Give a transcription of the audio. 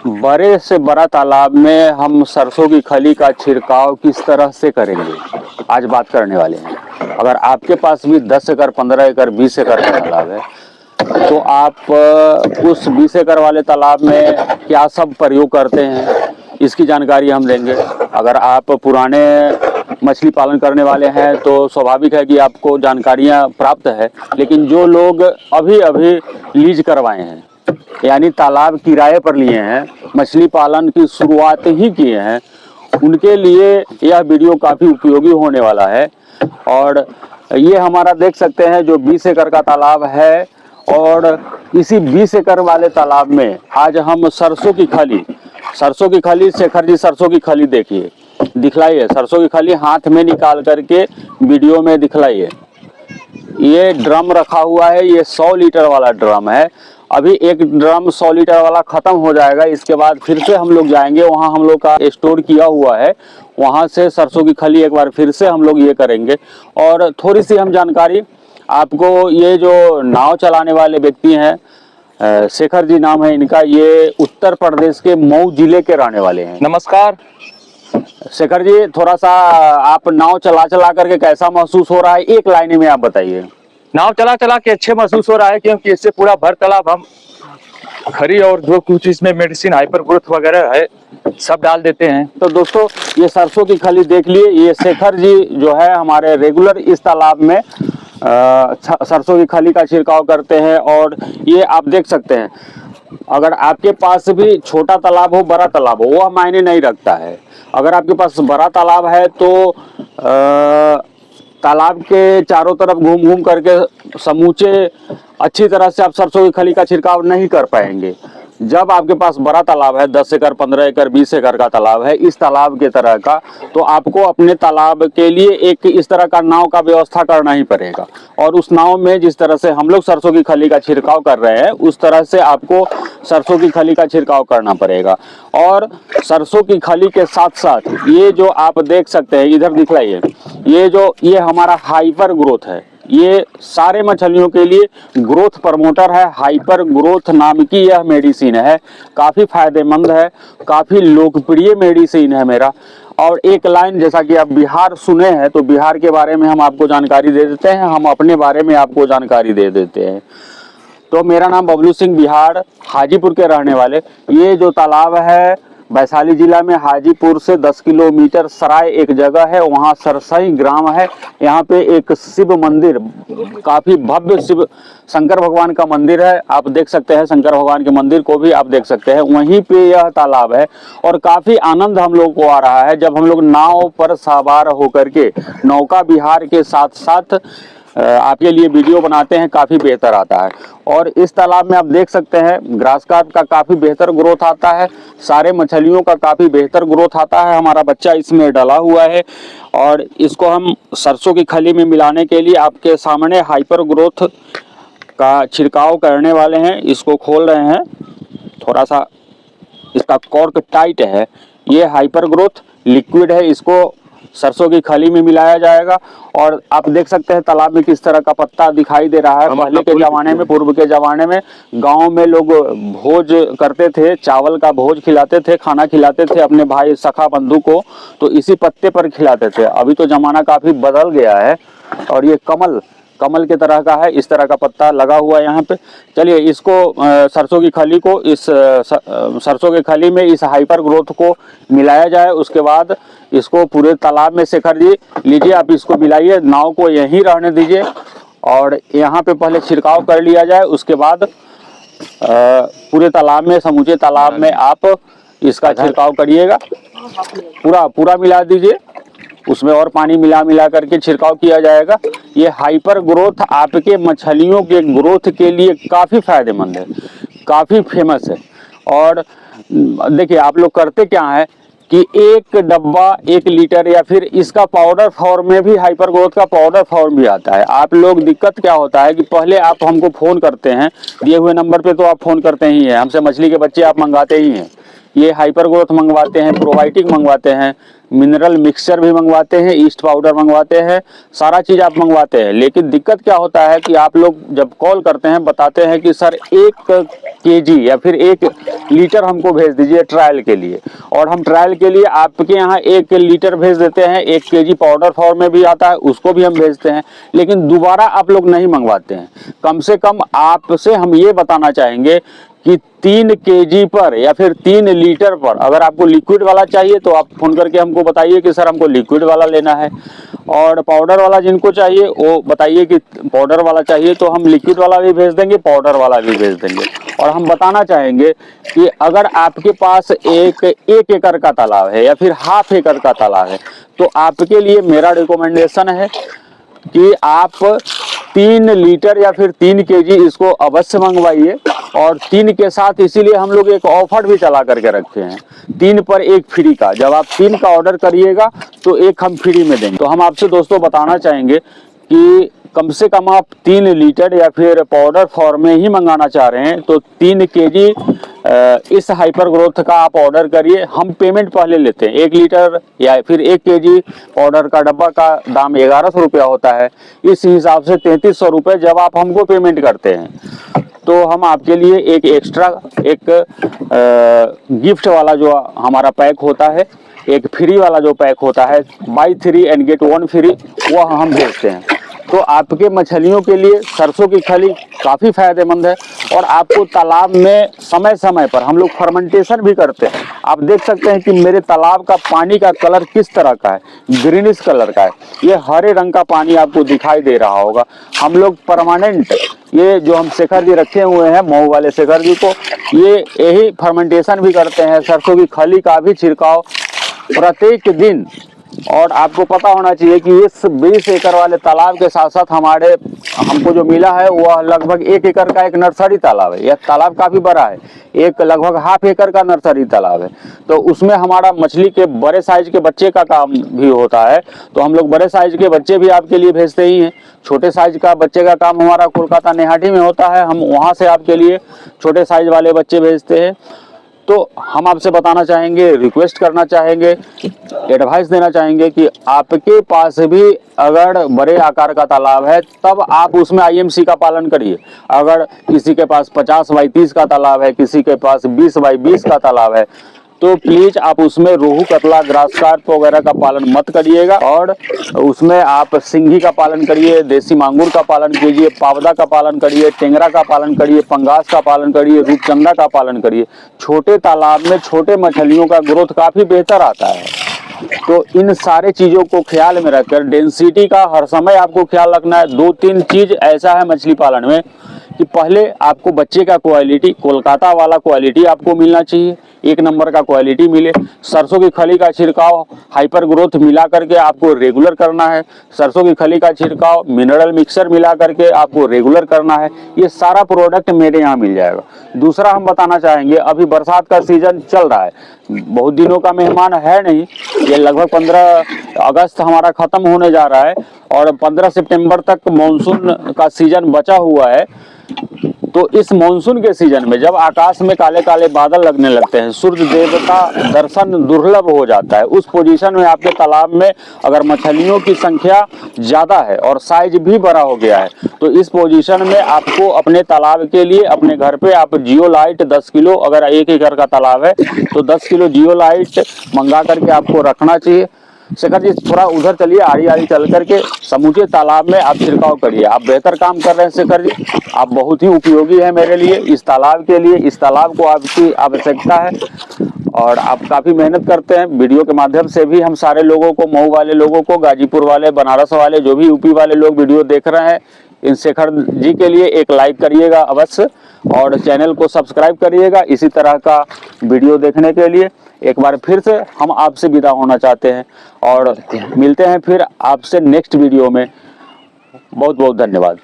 बड़े से बड़ा तालाब में हम सरसों की खली का छिड़काव किस तरह से करेंगे, आज बात करने वाले हैं। अगर आपके पास भी 10 एकड़, 15 एकड़, 20 एकड़ का तालाब है तो आप उस 20 एकड़ वाले तालाब में क्या सब प्रयोग करते हैं, इसकी जानकारी हम देंगे। अगर आप पुराने मछली पालन करने वाले हैं तो स्वाभाविक है कि आपको जानकारियां प्राप्त है, लेकिन जो लोग अभी अभी लीज करवाए हैं यानी तालाब किराए पर लिए हैं, मछली पालन की शुरुआत ही किए हैं, उनके लिए यह वीडियो काफ़ी उपयोगी होने वाला है। और ये हमारा देख सकते हैं जो 20 एकड़ का तालाब है, और इसी 20 एकड़ वाले तालाब में आज हम सरसों की खली, शेखर जी सरसों की खली देखिए, दिखलाइए सरसों की खली हाथ में निकाल करके वीडियो में दिखलाइए। ये ड्रम रखा हुआ है, ये 100 लीटर वाला ड्रम है। अभी एक ड्रम 100 लीटर वाला खत्म हो जाएगा, इसके बाद फिर से हम लोग जाएंगे, वहाँ हम लोग का स्टोर किया हुआ है, वहाँ से सरसों की खली एक बार फिर से हम लोग ये करेंगे। और थोड़ी सी हम जानकारी आपको, ये जो नाव चलाने वाले व्यक्ति हैं, शेखर जी नाम है इनका, ये उत्तर प्रदेश के मऊ जिले के रहने वाले हैं। नमस्कार शेखर जी, थोड़ा सा आप नाव चला चला करके कैसा महसूस हो रहा है, एक लाइन में आप बताइए। नाव चला चला के अच्छे महसूस हो रहा है, क्योंकि इससे पूरा भर तालाब हम खरी और जो कुछ इसमें मेडिसिन हाइपर ग्रोथ वगैरह है सब डाल देते हैं। तो दोस्तों ये सरसों की खली देख लिए, ये शेखर जी जो है हमारे रेगुलर इस तालाब में सरसों की खली का छिड़काव करते हैं। और ये आप देख सकते हैं, अगर आपके पास भी छोटा तालाब हो, बड़ा तालाब हो, वह मायने नहीं रखता है। अगर आपके पास बड़ा तालाब है तो तालाब के चारों तरफ घूम घूम करके समूचे अच्छी तरह से आप सरसों की खली का छिड़काव नहीं कर पाएंगे। जब आपके पास बड़ा तालाब है, 10 एकड़, 15 एकड़, 20 एकड़ का तालाब है, इस तालाब के तरह का, तो आपको अपने तालाब के लिए एक इस तरह का नाव का व्यवस्था करना ही पड़ेगा। और उस नाव में जिस तरह से हम लोग सरसों की खली का छिड़काव कर रहे हैं, उस तरह से आपको सरसों की खली का छिड़काव करना पड़ेगा। और सरसों की खली के साथ साथ ये जो आप देख सकते हैं, इधर दिखलाइए, ये हमारा हाइपर ग्रोथ है। ये सारे मछलियों के लिए ग्रोथ प्रमोटर है। हाइपर ग्रोथ नाम की यह मेडिसिन है, काफ़ी फायदेमंद है, काफ़ी लोकप्रिय मेडिसिन है मेरा। और एक लाइन, जैसा कि आप बिहार सुने हैं तो बिहार के बारे में हम आपको जानकारी दे देते हैं, हम अपने बारे में आपको जानकारी दे देते हैं। तो मेरा नाम बबलू सिंह, बिहार हाजीपुर के रहने वाले। ये जो तालाब है वैशाली जिला में हाजीपुर से 10 किलोमीटर सराय एक जगह है, वहाँ सरसई ग्राम है। यहाँ पे एक शिव मंदिर, काफ़ी भव्य शिव शंकर भगवान का मंदिर है, आप देख सकते हैं। शंकर भगवान के मंदिर को भी आप देख सकते हैं, वहीं पे यह तालाब है। और काफ़ी आनंद हम लोग को आ रहा है जब हम लोग नाव पर सवार होकर के नौका विहार के साथ साथ आपके लिए वीडियो बनाते हैं, काफ़ी बेहतर आता है। और इस तालाब में आप देख सकते हैं ग्रास कार्प का काफ़ी बेहतर ग्रोथ आता है, सारे मछलियों का काफ़ी बेहतर ग्रोथ आता है। हमारा बच्चा इसमें डला हुआ है और इसको हम सरसों की खली में मिलाने के लिए आपके सामने हाइपर ग्रोथ का छिड़काव करने वाले हैं। इसको खोल रहे हैं, थोड़ा सा इसका कॉर्क टाइट है। ये हाइपर ग्रोथ लिक्विड है, इसको सरसों की खली में मिलाया जाएगा। और आप देख सकते हैं तालाब में किस तरह का पत्ता दिखाई दे रहा है। पहले के ज़माने में, पूर्व के ज़माने में गांव में लोग भोज करते थे, चावल का भोज खिलाते थे, खाना खिलाते थे अपने भाई सखा बंधु को, तो इसी पत्ते पर खिलाते थे। अभी तो ज़माना काफ़ी बदल गया है और ये कमल के तरह का है, इस तरह का पत्ता लगा हुआ है यहाँ पे। चलिए इसको सरसों की खली को इस सरसों की खली में इस हाइपर ग्रोथ को मिलाया जाए। उसके बाद इसको पूरे तालाब में, शेखर जी लीजिए आप इसको मिलाइए, नाव को यहीं रहने दीजिए और यहाँ पे पहले छिड़काव कर लिया जाए। उसके बाद पूरे तालाब में, समूचे तालाब में आप इसका छिड़काव करिएगा, पूरा मिला दीजिए, उसमें और पानी मिला करके छिड़काव किया जाएगा। ये हाइपर ग्रोथ आपके मछलियों के ग्रोथ के लिए काफ़ी फायदेमंद है, काफ़ी फेमस है। और देखिए आप लोग करते क्या है कि एक डब्बा 1 लीटर या फिर इसका पाउडर फॉर्म में भी, हाइपर ग्रोथ का पाउडर फॉर्म भी आता है। आप लोग, दिक्कत क्या होता है कि पहले आप हमको फ़ोन करते हैं, दिए हुए नंबर पे तो आप फ़ोन करते ही हैं, हमसे मछली के बच्चे आप मंगाते ही हैं। ये हाइपर ग्रोथ मंगवाते हैं, प्रोबायोटिक मंगवाते हैं, मिनरल मिक्सचर भी मंगवाते हैं, ईस्ट पाउडर मंगवाते हैं, सारा चीज़ आप मंगवाते हैं। लेकिन दिक्कत क्या होता है कि आप लोग जब कॉल करते हैं बताते हैं कि सर 1 kg या फिर 1 लीटर हमको भेज दीजिए ट्रायल के लिए, और हम ट्रायल के लिए आपके यहाँ 1 लीटर भेज देते हैं, 1 kg पाउडर फॉर्म में भी आता है उसको भी हम भेजते हैं, लेकिन दोबारा आप लोग नहीं मंगवाते हैं। कम से कम आपसे हम ये बताना चाहेंगे कि 3 kg पर या फिर 3 लीटर पर अगर आपको लिक्विड वाला चाहिए तो आप फोन करके हमको बताइए कि सर हमको लिक्विड वाला लेना है, और पाउडर वाला जिनको चाहिए वो बताइए कि पाउडर वाला चाहिए तो हम लिक्विड वाला भी भेज देंगे, पाउडर वाला भी भेज देंगे। और हम बताना चाहेंगे कि अगर आपके पास एक एकड़ का तालाब है या फिर ½ एकड़ का तालाब है तो आपके लिए मेरा रिकमेंडेशन है कि आप 3 लीटर या फिर 3 kg इसको अवश्य मंगवाइए। और 3 के साथ इसीलिए हम लोग एक ऑफर भी चला करके रखे हैं, 3 पर 1 फ्री का। जब आप 3 का ऑर्डर करिएगा तो 1 हम फ्री में देंगे। तो हम आपसे दोस्तों बताना चाहेंगे कि कम से कम आप 3 लीटर या फिर पाउडर फॉर्म में ही मंगाना चाह रहे हैं तो 3 kg इस हाइपर ग्रोथ का आप ऑर्डर करिए। हम पेमेंट पहले लेते हैं, 1 लीटर या फिर 1 kg पाउडर का डब्बा का दाम 1100 रुपया होता है, इस हिसाब से 3300 रुपये जब आप हमको पेमेंट करते हैं तो हम आपके लिए एक एक्स्ट्रा गिफ्ट वाला जो हमारा पैक होता है, एक फ्री वाला जो पैक होता है, बाई 3 and get 1 फ्री, वो हम भेजते हैं। तो आपके मछलियों के लिए सरसों की खली काफ़ी फायदेमंद है। और आपको तालाब में समय समय पर हम लोग फर्मेंटेशन भी करते हैं। आप देख सकते हैं कि मेरे तालाब का पानी का कलर किस तरह का है, ग्रीनिश कलर का है, ये हरे रंग का पानी आपको दिखाई दे रहा होगा। हम लोग परमानेंट ये जो हम शेखर जी रखे हुए हैं, मऊ वाले शेखर जी को, ये यही फर्मेंटेशन भी करते हैं, सरसों की खली का भी छिड़काव प्रत्येक दिन। और आपको पता होना चाहिए कि इस 20 एकड़ वाले तालाब के साथ साथ हमको जो मिला है वह लगभग 1 एकड़ का एक नर्सरी तालाब है। यह तालाब काफी बड़ा है, एक लगभग ½ एकड़ का नर्सरी तालाब है। तो उसमें हमारा मछली के बड़े साइज के बच्चे का काम भी होता है, तो हम लोग बड़े साइज के बच्चे भी आपके लिए भेजते ही हैं। छोटे साइज का बच्चे का काम हमारा कोलकाता नेहाटी में होता है, हम वहाँ से आपके लिए छोटे साइज वाले बच्चे भेजते हैं। तो हम आपसे बताना चाहेंगे, रिक्वेस्ट करना चाहेंगे, एडवाइस देना चाहेंगे कि आपके पास भी अगर बड़े आकार का तालाब है तब आप उसमें IMC का पालन करिए। अगर किसी के पास 50 बाई 30 का तालाब है, किसी के पास 20 बाई 20 का तालाब है, तो प्लीज आप उसमें रोहू, कतला, ग्रास कार्प वगैरह का पालन मत करिएगा। और उसमें आप सिंघी का पालन करिए, देसी मांगुर का पालन कीजिए, पावदा का पालन करिए, टेंगरा का पालन करिए, पंगास का पालन करिए, रूपचंदा का पालन करिए। छोटे तालाब में छोटे मछलियों का ग्रोथ काफी बेहतर आता है। तो इन सारे चीजों को ख्याल में रखकर डेंसिटी का हर समय आपको ख्याल रखना है। 2-3 चीज ऐसा है मछली पालन में कि पहले आपको बच्चे का क्वालिटी, कोलकाता वाला क्वालिटी आपको मिलना चाहिए, 1 नंबर का क्वालिटी मिले। सरसों की खली का छिड़काव हाइपर ग्रोथ मिला करके आपको रेगुलर करना है, सरसों की खली का छिड़काव मिनरल मिक्सर मिला करके आपको रेगुलर करना है। ये सारा प्रोडक्ट मेरे यहाँ मिल जाएगा। दूसरा हम बताना चाहेंगे, अभी बरसात का सीजन चल रहा है, बहुत दिनों का मेहमान है नहीं, ये लगभग 15 अगस्त हमारा खत्म होने जा रहा है और 15 सितंबर तक मानसून का सीजन बचा हुआ है। तो इस मानसून के सीजन में जब आकाश में काले काले बादल लगने लगते हैं, सूर्य देव का दर्शन दुर्लभ हो जाता है, उस पोजीशन में आपके तालाब में अगर मछलियों की संख्या ज्यादा है और साइज भी बड़ा हो गया है, तो इस पोजीशन में आपको अपने तालाब के लिए अपने घर पे आप जियोलाइट 10 किलो, अगर 1 एकड़ का तालाब है तो 10 किलो जियोलाइट मंगा करके आपको रखना चाहिए। शेखर जी थोड़ा उधर चलिए, आड़ी आड़ी चल करके समूचे तालाब में आप छिड़काव करिए। आप बेहतर काम कर रहे हैं शेखर जी, आप बहुत ही उपयोगी है मेरे लिए, इस तालाब के लिए। इस तालाब को आपकी आवश्यकता है और आप काफ़ी मेहनत करते हैं। वीडियो के माध्यम से भी हम सारे लोगों को, मऊ वाले लोगों को, गाजीपुर वाले, बनारस वाले, जो भी यूपी वाले लोग वीडियो देख रहे हैं, इन शेखर जी के लिए एक लाइक करिएगा अवश्य और चैनल को सब्सक्राइब करिएगा इसी तरह का वीडियो देखने के लिए। एक बार फिर से हम आपसे विदा होना चाहते हैं और मिलते हैं फिर आपसे नेक्स्ट वीडियो में। बहुत बहुत धन्यवाद।